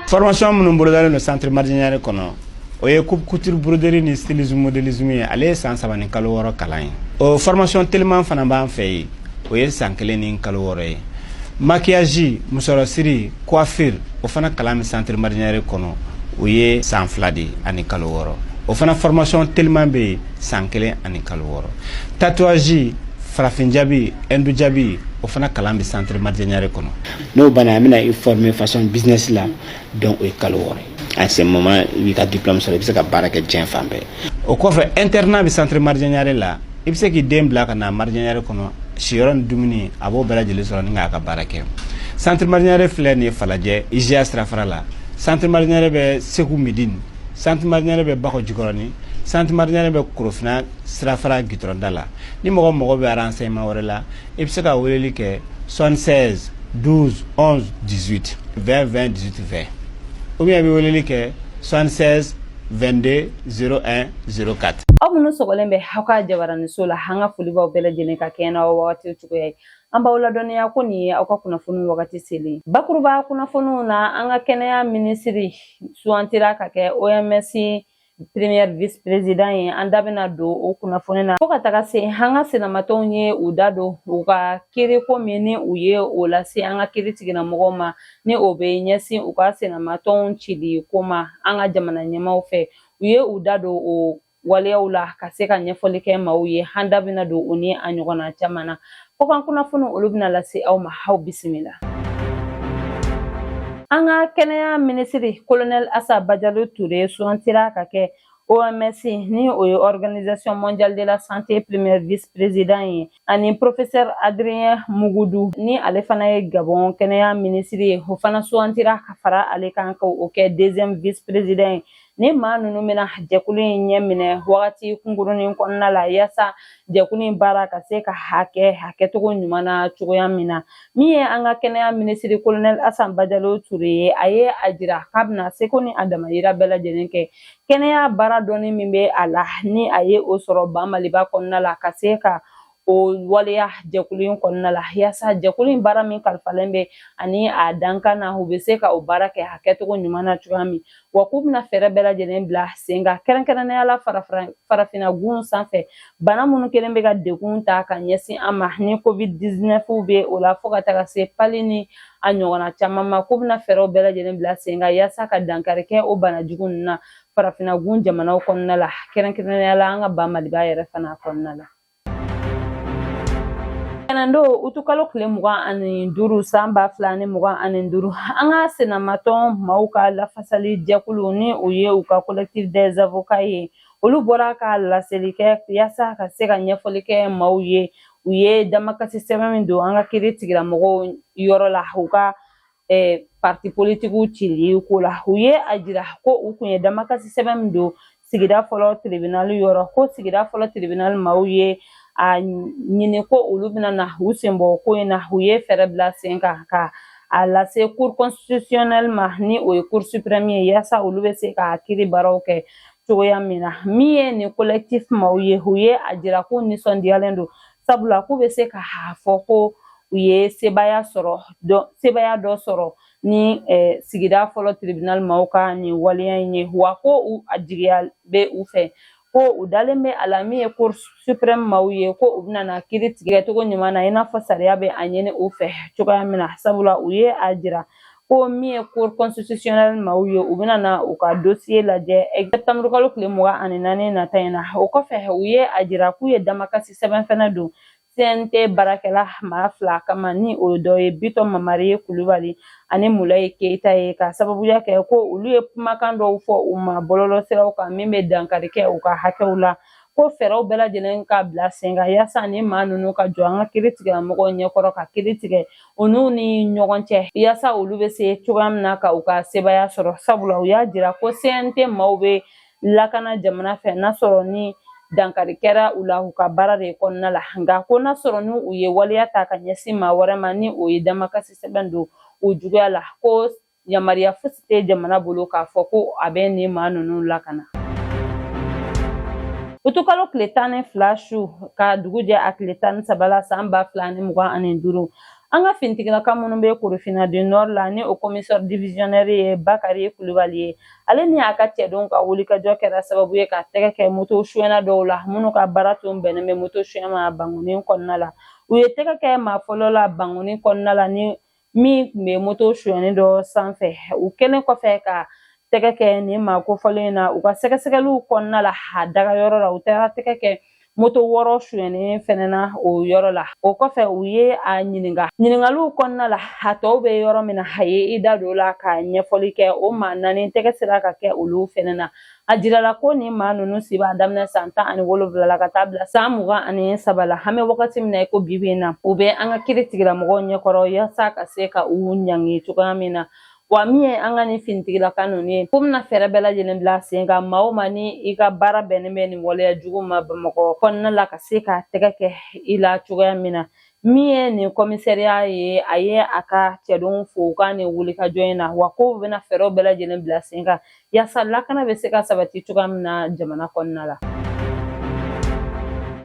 Formation minnu bolodalen no centre Mardianière kɔnɔ o ye coupe couture broderie ni stylisme modélisme ye ale ye san 3 ni kalo 6 kalan ye o formation tellement fana b'an fɛ yen o ye san 1 ni kalo 6 ye maquillage musorosiri coiffure o fana kalan mi centre Mardianière kɔnɔ o ye san 2 de ani kalo 6 o fana formation tellement be san 1 ani kalo 6 tatouage farafin jabi endu jabi o fana kalan bi centre Mardianière kɔnɔ no bana amina i former façon business la donc o kalo 6 à ce moment i ka diplôme sɔrɔ i bɛ se ka baara kɛ diɲɛ fan bɛɛ o kɔfɛ internat bi centre Mardianière la i bɛ se k'i den bila ka na Mardianière kɔnɔ siyɔrɔ ni dumuni a b'o bɛɛ lajɛlen sɔrɔ ni k'a ka baara kɛ centre Mardianière filɛ nin ye Falajɛ IGA sirafara la centre Mardianière bɛ Segu Midine centre Mardianière bɛ Bakɔ Jikɔrɔni centre Mardianière bɛ Korofina sirafara gitɔrɔnda la ni mɔgɔ bɛ renseignement wɛrɛ la i bɛ se ka weleli kɛ 76 12 11 18 20 20 18 20 ou bien i bɛ weleli kɛ 76 22 01 04 aw minnu sɔgɔlen bɛ aw ka jabaraniso la an ka foli b'aw bɛɛ lajɛlen ka kɛɲɛ n'aw wagati cogoya ye an b'aw ladɔnniya ko nin ye aw ka kunnafoni wagati selen bakuruba kunnafoniw na an ka kɛnɛya minisiri sugantira ka kɛ OMS premier vice président ye an da bɛna don o kunnafoni na fo ka taga se an ka senamatɔnw ye u da don u ka kiiri ko min ni u ye o lase an ka kiiri tigilamɔgɔw ma ni o bɛ ɲɛsin u ka senamatɔnw cili ko ma an ka jamana ɲɛmaw fɛ u ye u da don o waleyaw la ka se ka ɲɛfɔli kɛ maaw ye an da bɛna don o ni a ɲɔgɔnna caman na ko kan kunnafoni olu bɛna lase aw ma aw bisimila. An ka kɛnɛya minisiri colonel Assa Badialo Touré sugantira ka kɛ OMS ni o ye Organisation mondiale de la santé premier vice président ye ani professeur Adrien Mugudu ni ale fana ye Gabon kɛnɛya minisiri ye o fana sugantira ka fara ale kan ka o kɛ deuxième vice président ye ni maa ninnu bɛna jɛkulu in ɲɛ minɛ wagati kunkurunin kɔnɔna la yaasa jɛkulu in baara ka se ka hakɛtogo ɲuman na cogoya min na min ye an ka kɛnɛya minisiri colonel Assa Badialo Touré ye a ye a jira k'a bɛna seko ni a damayira bɛɛ lajɛlen kɛ kɛnɛya baara dɔnni min bɛ a la ni a ye o sɔrɔ ban Maliba kɔnɔna la ka se ka o waleya jɛkulu in kɔnɔna la yaasa jɛkulu in baara min kalifalen bɛ ani a dankan na u bɛ se ka o baara kɛ hakɛtogo ɲuman na cogoya min wa k'u bɛna fɛɛrɛ bɛɛ lajɛlen bila sen kan kɛrɛnkɛrɛnnenya la farafinna gun sanfɛ bana minnu kelen bɛ ka degun ta ka ɲɛsin an ma ni COVID-19 bɛ o la fo ka taga se pali ni a ɲɔgɔnna caman ma k'u bɛna fɛɛrɛw bɛɛ lajɛlen bila sen kan yaasa ka dankari kɛ o banajugu ninnu na farafinna gun jamanaw kɔnɔna la kɛrɛnkɛrɛnnenya la an ka ban Maliba yɛrɛ fana kɔnɔna la. Kanando utukalo kile 25 san 2025 an ka senamatɔn maaw ka lafasali jɛkulu ni o ye u ka collectif des avocats ye olu bɔra ka laseli kɛ yaasa ka se ka ɲɛfɔli kɛ maaw ye u ye damakasi sɛbɛn min don an ka kiiri tigilamɔgɔw yɔrɔ la u ka parti politiques cili ko la u ye a jira ko u kun ye damakasi sɛbɛn min don sigida fɔlɔ tribunal yɔrɔ ko sigida fɔlɔ tribunal maaw ye a ɲini ko olu bɛna na u senbɔ ko in na u ye fɛɛrɛ bila sen kan ka a lase cour constitutionnelle ma ni o ye cour suprême ye yaasa olu bɛ se ka kiiri baaraw kɛ cogoya min na min ye nin collectif maaw ye u ye a jira ko nisɔndiyalen don sabula k'u bɛ se ka fɔ ko u ye sebaya dɔ sɔrɔ ni sigida fɔlɔ tribunal maaw ka nin waleya in ye wa ko a jigiya bɛ u fɛ ko u dalen bɛ a la min ye cour suprême maaw ye ko u bɛna na kiiri tigɛcogo ɲuman na i n'a fɔ sariya bɛ a ɲini u fɛ cogoya min na sabula u ye a jira ko min ye cour constitutionnelle maaw ye u bɛna na u ka dossier lajɛ septembre kalo tile 24 nata in na o kɔfɛ u ye a jira k'u ye damakasi sɛbɛn fɛnɛ don CNT baarakɛla maa 2 kama ni o dɔ ye Bitɔn Mamari Kulubali ani Mulayi Keyita ye ka sababuya kɛ ko olu ye kumakan dɔw fɔ u ma bɔlɔlɔsiraw kan min bɛ dankari kɛ u ka hakɛw la ko fɛɛrɛw bɛɛ lajɛlen ka bila sen kan yaasa ni maa ninnu ka jɔ an ka kiiri tigilamɔgɔw ɲɛkɔrɔ ka kiiri tigɛ u n'u ni ɲɔgɔn cɛ yaasa olu bɛ se cogoya min na ka u ka sebaya sɔrɔ sabula u y'a jira ko CNT maaw bɛ lakana jamana fɛ n'a sɔrɔ ni dankari kɛra u la u ka baara de kɔnɔna la nka ko n'a sɔrɔ ni u ye waleya ta ka ɲɛsin maa wɛrɛ ma ni o ye damakasi sɛbɛn don o juguya la ko yamariya fosi tɛ jamana bolo k'a fɔ ko a bɛ nin maa ninnu lakana. Utukalo tile 12 su ka dugu jɛ a tile 13 la san 2025 an ka fintigilaka minnu bɛ Korofina du Nord la ni o commissaire divisionnaire ye Bakari Kulibali ye ale ni a ka cɛdenw ka wulikajɔ kɛra sababu ye ka tɛgɛ kɛ moto suyɛna dɔw la minnu ka baara tun bɛnnen bɛ moto suyɛn ma Banguni kɔnɔna la u ye tɛgɛ kɛ maa fɔlɔ la Banguni kɔnɔna la ni min tun bɛ moto suyɛni dɔ sanfɛ u kɛlen kɔfɛ ka tɛgɛ kɛ nin maa kofɔlen na u ka sɛgɛsɛgɛliw kɔnɔna la a dagayɔrɔ la u taara tɛgɛ kɛ moto wɔɔrɔ suyɛni fɛnɛ na o yɔrɔ la o kɔfɛ u ye a ɲininkaliw kɔnɔna la a tɔw bɛ yɔrɔ min na a ye i da don o la ka ɲɛfɔli kɛ o maa naani tɛgɛ sera ka kɛ olu fɛnɛ na a jirala ko nin maa ninnu si b'a daminɛ san 17 la ka taa bila san 23 la an bɛ wagati min na i ko bibi in na u bɛ an ka kiiri tigilamɔgɔw ɲɛkɔrɔ yaasa ka se ka u ɲangi cogoya min na wa min ye an ka nin finitigilaka ninnu ye ko bɛna fɛɛrɛ bɛɛ lajɛlen bila sen kan maa o maa ni i ka baara bɛnnen bɛ nin waleya jugu ma Bamakɔ kɔnɔna la ka se ka tɛgɛ kɛ i la cogoya min na min ye nin komisariya ye a ye a ka cɛdenw fo u ka nin wulikajɔ in na wa ko bɛna fɛɛrɛw bɛɛ lajɛlen bila sen kan yaasa lakana bɛ se ka sabati cogoya min na jamana kɔnɔna la.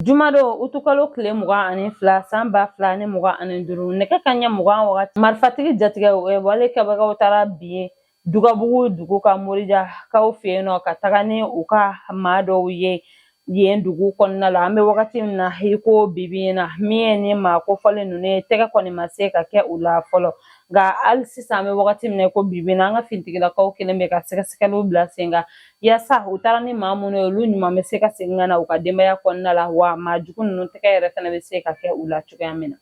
Jumadon utukalo tile 22 san 2025 nɛgɛ kanɲɛ 20 wagati marifatigi jatigɛ wale kɛbagaw taara bi Dugabugu dugu ka Morija kaw fɛ yen nɔ ka taga ni u ka maa dɔw ye yen dugu kɔnɔna la an bɛ wagati min na i ko bibi in na min ye ni maa kofɔlen ninnu ye tɛgɛ kɔni ma se ka kɛ u la fɔlɔ nka hali sisan an bɛ wagati min na i ko bibi in na an ka finitigilakaw kelen bɛ ka sɛgɛsɛgɛliw bila sen kan yaasa u taara ni maa minnu ye olu ɲuman bɛ se ka segin ka na u ka denbaya kɔnɔna la wa maa jugu ninnu tɛgɛ yɛrɛ fana bɛ se ka kɛ u la cogoya min na.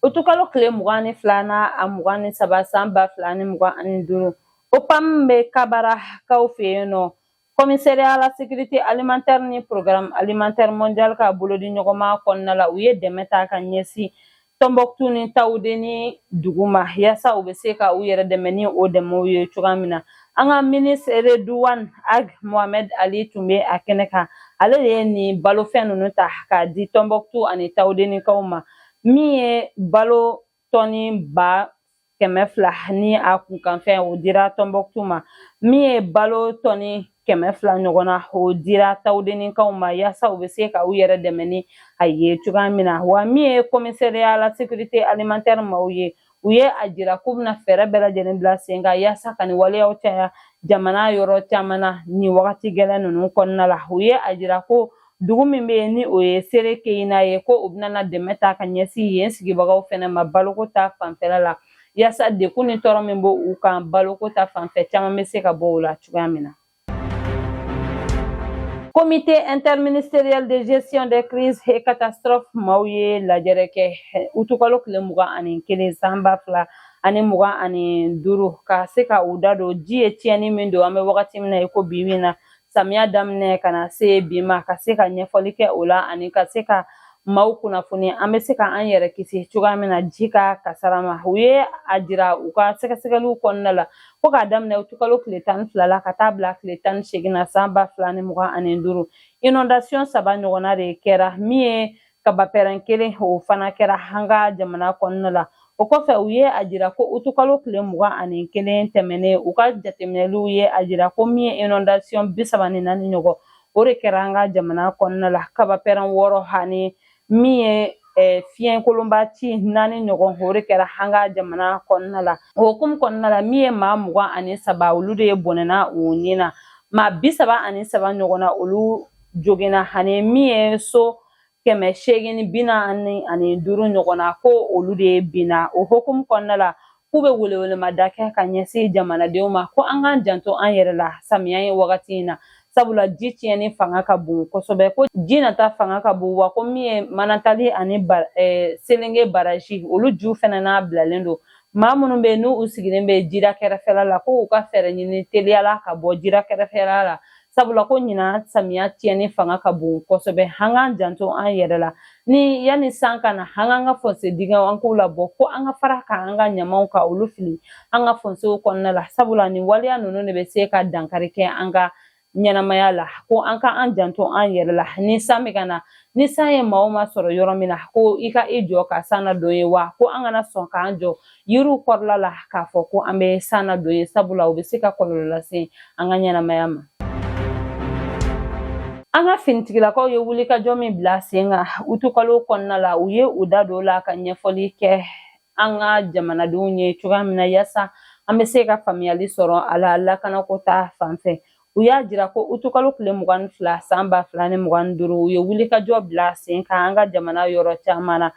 Utukalo tile 22 na a 23 san 2025 OPAM bɛ Kabara kaw fɛ yen nɔ Commissariat à la sécurité alimentaire ni programme alimentaire mondial ka bolodi ɲɔgɔnma kɔnɔna la u ye dɛmɛ ta ka ɲɛsin Tɔnbɔkutu ni Tawude ni dugu ma yaasa u bɛ se ka u yɛrɛ dɛmɛ ni o dɛmɛw ye cogoya min na an ka ministre Redouane Ag Mohamed Ali tun bɛ a kɛnɛ kan ale de ye nin balofɛn ninnu ta k'a di Tɔnbɔkutu ani Tawude ni kaw ma min ye balo tɔni 200 ni a kunkanfɛn o dira Tɔnbɔkutu ma min ye balo tɔni 200 ɲɔgɔn na o dira Tawudenikaw ma yaasa u bɛ se ka u yɛrɛ dɛmɛ ni a ye cogoya min na wa min ye commissariat à la sécurité alimentaire maaw ye u ye a jira k'u bɛna fɛɛrɛ bɛɛ lajɛlen bila sen kan yaasa ka nin waleyaw caya jamana yɔrɔ caman na nin wagati gɛlɛn ninnu kɔnɔna la u ye a jira ko dugu min bɛ yen ni o ye Sere Keyina ye ko u bɛna dɛmɛ ta ka ɲɛsin yen sigibagaw fɛnɛ ma baloko ta fanfɛla la yaasa dekun ni tɔɔrɔ min b'o u kan baloko ta fanfɛ caman bɛ se ka bɔ o la cogoya min na. Comité interministériel de gestion des crises et catastrophes maaw ye lajɛrɛ kɛ utukalo tile 21 san 2025 ka se ka u da don ji ye tiɲɛni min don an bɛ wagati min na i ko bi min na samiya daminɛ ka na se bi ma ka se ka ɲɛfɔli kɛ o la ani ka se ka maaw kunnafoni an bɛ se ka an yɛrɛ kisi cogoya min na ji ka kasara ma u ye a jira u ka sɛgɛsɛgɛliw kɔnɔna la ko k'a daminɛ utukalo tile 12 la ka taa bila tile 18 na san 2025 inondation 3 ɲɔgɔnna de kɛra min ye kabapɛrɛn 1 o fana kɛra an ka jamana kɔnɔna la o kɔfɛ u ye a jira ko utukalo tile 21 tɛmɛnen u ka jateminɛliw ye a jira ko min ye inondation 34 ɲɔgɔn o de kɛra an ka jamana kɔnɔna la kabapɛrɛn 6 ani min ye fiɲɛkolonba ci 4 ɲɔgɔn o de kɛra an ka jamana kɔnɔna la o hukumu kɔnɔna la min ye maa 23 olu de bɔnɛna u ni na maa 33 ɲɔgɔn na olu joginna ani min ye so 845 ɲɔgɔn na ko olu de binna o hukumu kɔnɔna la k'u bɛ welewelemada kɛ ka ɲɛsin jamanadenw ma ko an k'an janto an yɛrɛ la samiya ye wagati in na sabula ji tiɲɛni fanga ka bon kosɛbɛ ko ji nata fanga ka bon wa ko min ye Manantali ani Selenge baraji olu ju fɛnɛ n'a bilalen don maa minnu bɛ yen n'u sigilen bɛ jira kɛrɛfɛla la ko u ka fɛɛrɛ ɲini teliyala ka bɔ jira kɛrɛfɛla la sabula ko ɲina samiya tiɲɛni fanga ka bon kosɛbɛ an k'an janto an yɛrɛ la ni yanni san ka na an k'an ka fonse dingɛw an k'u labɔ ko an ka fara ka an ka ɲamaw ka olu fili an ka fonsew kɔnɔna la sabula nin waleya ninnu de bɛ se ka dankari kɛ an ka ɲɛnamaya la ko an ka an janto an yɛrɛ la ni san bɛ ka na ni san ye maa o maa sɔrɔ yɔrɔ min na ko i ka i jɔ ka san na don ye wa ko an kana sɔn k'an jɔ yiriw kɔrɔla la k'a fɔ ko an bɛ san na don ye sabula u bɛ se ka kɔlɔlɔ lase an ka ɲɛnamaya ma. an ka finitigilakaw ye wulikajɔ min bila sen kan utukalo kɔnɔna la u ye u da don la ka ɲɛfɔli kɛ an ka jamanadenw ye cogoya min na yaasa an bɛ se ka faamuyali sɔrɔ a la lakanako ta fanfɛ. U y'a jira ko utukalo tile 22 san 2025 u ye wulikajɔ bila sen kan an ka jamana yɔrɔ caman na.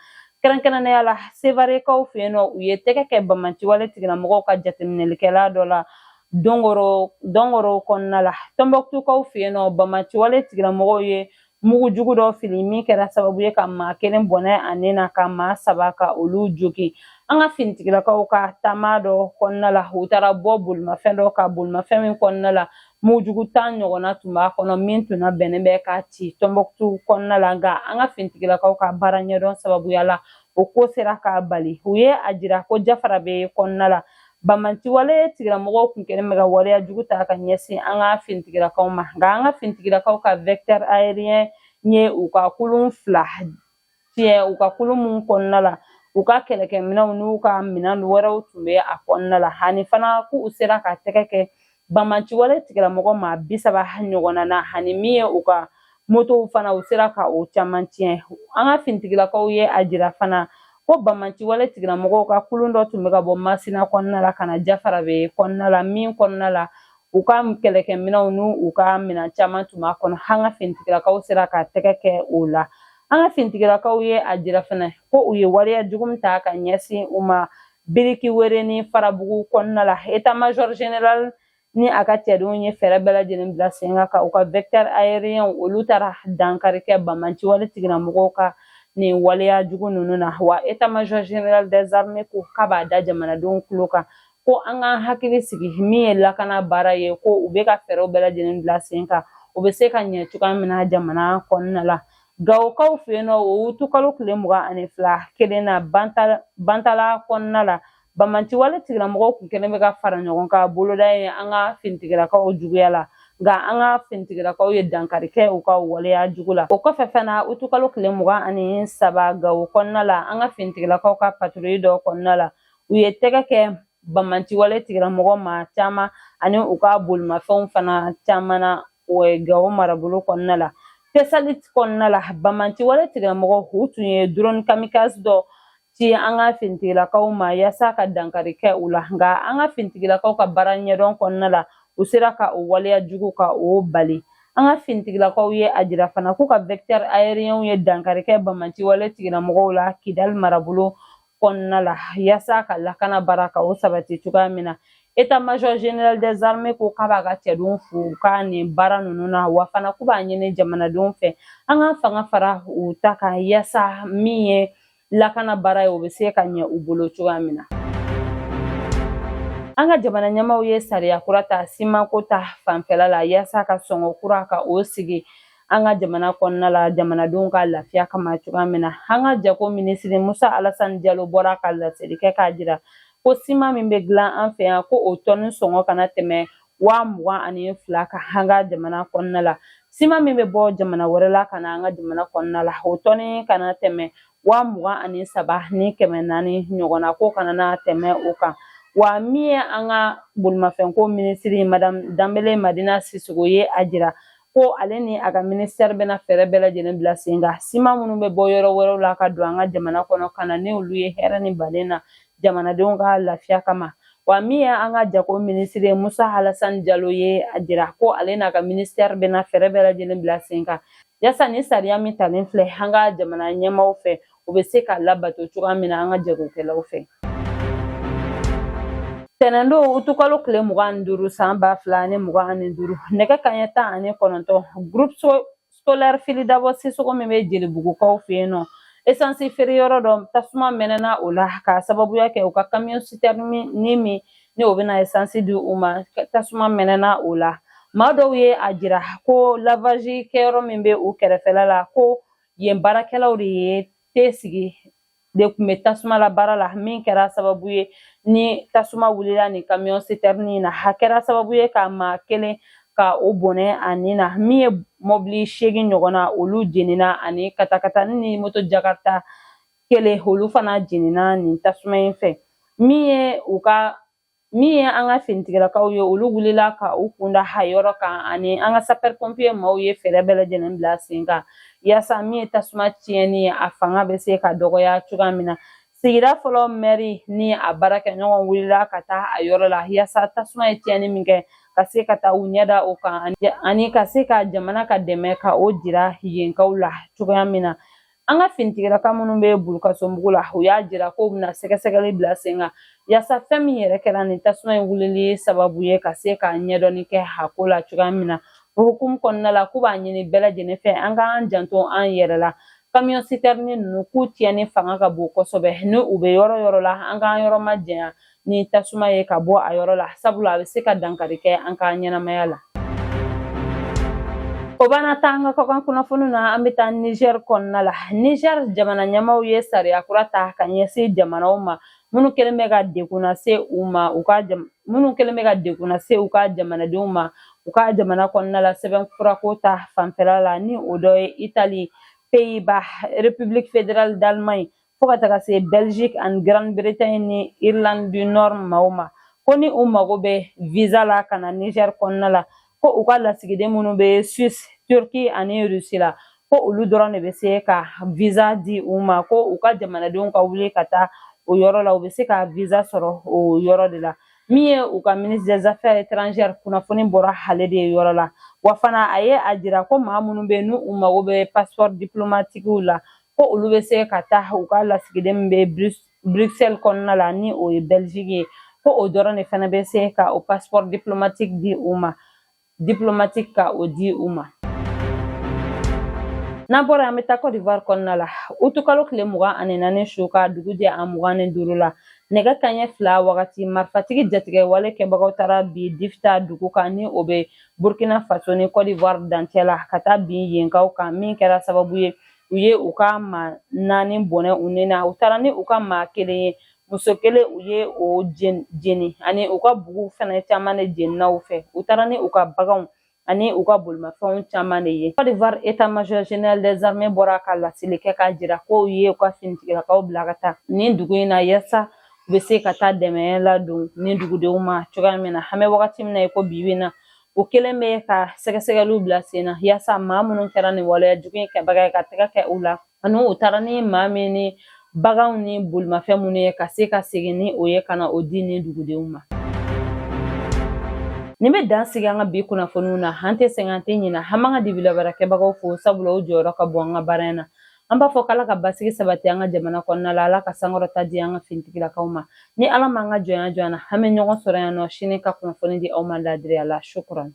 Kɛrɛnkɛrɛnnenya la Sevarekaw fɛ yen nɔ u ye tɛgɛ kɛ Bamanciwale tigilamɔgɔw ka jateminɛlikɛla dɔ la dɔngɔrɔw kɔnɔna la. Tɔnbɔkutukaw fɛ yen nɔ Bamanciwale tigilamɔgɔw ye mugu jugu dɔ fili min kɛra sababu ye ka maa 1 bɔnɛ a nin na ka maa 3 ka olu jogi. An ka finitigilakaw ka taama dɔ kɔnɔna la u taara bɔ bolimafɛn dɔ ka bolimafɛn min kɔnɔna la mugu jugu 10 ɲɔgɔnna tun b'a kɔnɔ min tun bɛnnen bɛ ka ci Tɔnbɔkutu kɔnɔna la nka an ka finitigilakaw ka baara ɲɛdɔn sababuya la o ko sera k'a bali. U ye a jira ko jafara bɛ kɔnɔna la. Bamanciwale tigilamɔgɔw kun kɛlen bɛ ka waleya jugu ta ka ɲɛsin an ka finitigilakaw ma nka an ka finitigilakaw ka vecteur aérien ye u ka kulun 2 tiɲɛ u ka kulun mun kɔnɔna la u ka kɛlɛkɛminɛnw n'u ka minɛn wɛrɛw tun bɛ a kɔnɔna la ani fana k'u sera ka tɛgɛ kɛ Bamanciwale tigilamɔgɔ maa 30 ɲɔgɔnna na ani min ye u ka motow fana u sera ka o caman tiɲɛ. An ka finitigilakaw ye a jira fana ko Bamanciwale tigilamɔgɔw ka kulun dɔ tun bɛ ka bɔ Masina kɔnɔna la ka na Jafara bɛ kɔnɔna la min kɔnɔna la u ka kɛlɛkɛminɛnw n'u ka minɛn caman tun b'a kɔnɔ an ka finitigilakaw sera ka tɛgɛ kɛ o la. An ka finitigilakaw ye a jira fana ko u ye waleya jugu min ta ka ɲɛsin u ma Biriki Were ni Farabugu kɔnɔna la. État-major général ni a ka cɛdenw ye fɛɛrɛ bɛɛ lajɛlen bila sen kan ka u ka vecteur aérien olu taara dankari kɛ Bamanciwale tigilamɔgɔw ka nin waleya jugu ninnu na wa État-major général des armées ko k'a b'a da jamanadenw tulo kan ko an ka hakili sigi min ye lakana baara ye ko u bɛ ka fɛɛrɛw bɛɛ lajɛlen bila sen kan u bɛ se ka ɲɛ cogoya min na jamana kɔnɔna la. Gawokaw fɛ yen nɔ o utukalo tile 22 kelen na Bantala kɔnɔna la Bamanciwale tigilamɔgɔw kun kɛlen bɛ ka fara ɲɔgɔn kan boloda ye an ka finitigilakaw juguya la nka an ka finitigilakaw ye dankari kɛ u ka waleya jugu la. O kɔfɛ fana utukalo tile 23 Gawo kɔnɔna la an ka finitigilakaw ka patrouille dɔ kɔnɔna la u ye tɛgɛ kɛ Bamanciwale tigilamɔgɔ maa caman ani u ka bolimafɛnw fana caman na o ye Gawo marabolo kɔnɔna la. Pesalit kɔnɔna la Bamanciwale tigilamɔgɔw u tun ye drone kamikaze dɔ ci an ka finitigilakaw ma yaasa ka dankari kɛ u la nka an ka finitigilakaw ka baara ɲɛdɔn kɔnɔna la u sera ka o waleya jugu ka o bali. An ka finitigilakaw ye a jira fana k'u ka vecteur aérien ye dankari kɛ Bamanciwale tigilamɔgɔw la Kidal marabolo kɔnɔna la yaasa ka lakana baara ka o sabati cogoya min na. État-major général des armées ko k'a b'a ka cɛdenw fo ka nin baara ninnu na wa fana k'u b'a ɲini jamanadenw fɛ an ka fanga fara u ta kan yaasa min ye lakana baara ye o bɛ se ka ɲɛ u bolo cogoya min na. An ka jamana ɲɛmaaw ye sariya kura ta simanko ta fanfɛla la yaasa ka sɔngɔ kura ka o sigi an ka jamana kɔnɔna la jamanadenw ka lafiya kama cogoya min na. An ka jako minisiri Musa Alasani Jalo bɔra ka laseli kɛ k'a jira ko siman min bɛ dilan an fɛ yan ko o tɔni sɔngɔ kana tɛmɛ 22,000 kan an ka jamana kɔnɔna la. Siman min bɛ bɔ jamana wɛrɛ la ka na an ka jamana kɔnɔna la o tɔni kana tɛmɛ 23,400 ɲɔgɔnna ko kana na tɛmɛ o kan. Wa min ye an ka bolimafɛnko minisiri Madame Dambele Madina Sisoko ye a jira ko ale ni a ka ministère bɛna fɛɛrɛ bɛɛ lajɛlen bila sen kan siman minnu bɛ bɔ yɔrɔ wɛrɛw la ka don an ka jamana kɔnɔ ka na ni olu ye hɛrɛ ni baden na jamanadenw ka lafiya kama. Wa min ye an ka jako minisiri Musa Alasani Jalo ye a jira ko ale n'a ka ministère bɛna fɛɛrɛ bɛɛ lajɛlen bila sen kan yaasa ni sariya min talen filɛ an ka jamana ɲɛmaaw fɛ o bɛ se ka labato cogoya min na an ka jagokɛlaw fɛ. Tɛnɛndo utukalo tile 25 san 2025 nɛgɛ kanɲɛ 19 groupe scolaire Filidabo Sisoko min bɛ Jelibugukaw fɛ yen nɔ essence feereyɔrɔ dɔ tasuma mɛnɛna o la ka sababuya kɛ u ka camion citerne ni o bɛna essence di u ma tasuma mɛnɛna o la. Maa dɔw ye a jira ko lavage kɛyɔrɔ min bɛ u kɛrɛfɛla la ko yen baarakɛlaw de ye te sigi de tun bɛ tasuma la baara la min kɛra sababu ye ni tasuma wulila ni camion citerne na a kɛra sababu ye ka maa 1 ka o bɔnɛ a nin na min ye mobili 8 ɲɔgɔnna olu jenina ani katakatani ni moto jakarta 1 olu fana jenina nin tasuma in fɛ min ye u ka min ye an ka finitigilakaw ye olu wulila ka u kunda ha yɔrɔ kan ani an ka sapeur pompier maaw ye fɛɛrɛ bɛɛ lajɛlen bila sen kan yaasa min ye tasuma tiɲɛni ye a fanga bɛ se ka dɔgɔya cogoya min na. Sigida fɔlɔ mɛri ni a baarakɛɲɔgɔn wulila ka taa a yɔrɔ la yaasa tasuma ye tiɲɛni min kɛ ka se ka taa u ɲɛda o kan ani ka se ka jamana ka dɛmɛ ka o jira yenkaw la cogoya min na. An ka finitigilaka minnu bɛ Bulukasobugu la u y'a jira k'u bɛna sɛgɛsɛgɛli bila sen kan yaasa fɛn min yɛrɛ kɛra nin tasuma in wulili sababu ye ka se ka ɲɛdɔnni kɛ hako la cogoya min na. O hukumu kɔnɔna la k'u b'a ɲini bɛɛ lajɛlen fɛ an k'an janto an yɛrɛ la. Camion citerne ninnu k'u tiɲɛni fanga ka bon kosɛbɛ ni u bɛ yɔrɔ yɔrɔ la an k'an yɔrɔ ma janya ni tasuma ye ka bɔ a yɔrɔ la sabula a bɛ se ka dankari kɛ an ka ɲɛnamaya la. O b'an ta an ka kɔkan kunnafoni na an bɛ taa Niger kɔnɔna la. Niger jamana ɲɛmaaw ye sariya kura ta ka ɲɛsin jamanaw ma minnu kɛlen bɛ ka degun lase u ma jamanadenw ma u ka jamana kɔnɔna la sɛbɛnfurako ta fanfɛla la ni o dɔ ye Italie, Pays-Bas, République fédérale d'Allemagne fo ka taga se Belgique ani Grande-Bretagne ni Irlande du Nord maaw ma ko ni u mago bɛ visa la ka na Niger kɔnɔna la ko u ka lasigiden minnu bɛ Suisse, Turquie ani Russie la ko olu dɔrɔn de bɛ se ka visa di u ma ko u ka jamanadenw ka wuli ka taa o yɔrɔ la u bɛ se ka visa sɔrɔ o yɔrɔ de la. Min ye u ka ministre des affaires étrangères kunnafoni bɔra ale de yɔrɔ la wa fana a ye a jira ko maa minnu bɛ n'u mago bɛ passeport diplomatique la ko olu bɛ se ka taa u ka lasigiden min bɛ Bruxelles kɔnɔna la ni o ye Belgique ye ko o dɔrɔn de fana bɛ se ka o passeport diplomatique di u ma. N'an bɔra an bɛ taa Côte d'Ivoire kɔnɔna la utu kalo tile 24 su ka dugu jɛ a 25 la nɛgɛ kanɲɛ 2 wagati marifatigi jatigɛ wale kɛbagaw taara bi Difta dugu kan ni o bɛ Burkina Faso ni Côte d'Ivoire dancɛ la ka taa bin yenkaw kan min kɛra sababu ye u ye u ka maa 4 bɔnɛ u ni na u taara ni u ka maa 1 ye muso 1 u ye o jeni ani u ka bugu fɛnɛ caman de jenina u fɛ u taara ni u ka baganw ani u ka bolimafɛnw caman de ye. Côte d'Ivoire état-major général des armées bɔra ka laseli kɛ k'a jira k'u ye u ka finitigilakaw bila ka taa nin dugu in na yaasa u bɛ se ka taa dɛmɛ ladon nin dugudenw ma cogoya min na. An bɛ wagati min na i ko bi bi in na u kelen bɛ ka sɛgɛsɛgɛliw bila sen na yaasa maa minnu kɛra nin waleya jugu in kɛbaga ye ka tɛgɛ kɛ u la ani u taara ni maa min ni baganw ni bolimafɛn minnu ye ka se ka segin ni o ye ka na o di nin dugudenw ma. Nin bɛ dan sigi an ka bi kunnafoniw na an tɛ sɛgɛn an tɛ ɲinɛ an b'an ka dibilabarakɛbagaw fo sabula o jɔyɔrɔ ka bon an ka baara in na. An b'a fɔ k'Ala ka basigi sabati an ka jamana kɔnɔna la Ala ka sankɔrɔta di an ka finitigilakaw ma ni Ala m'an ka jɔnya jɔ an na an bɛ ɲɔgɔn sɔrɔ yan nɔ sini ka kunnafoni di aw ma ladiriya la shukran.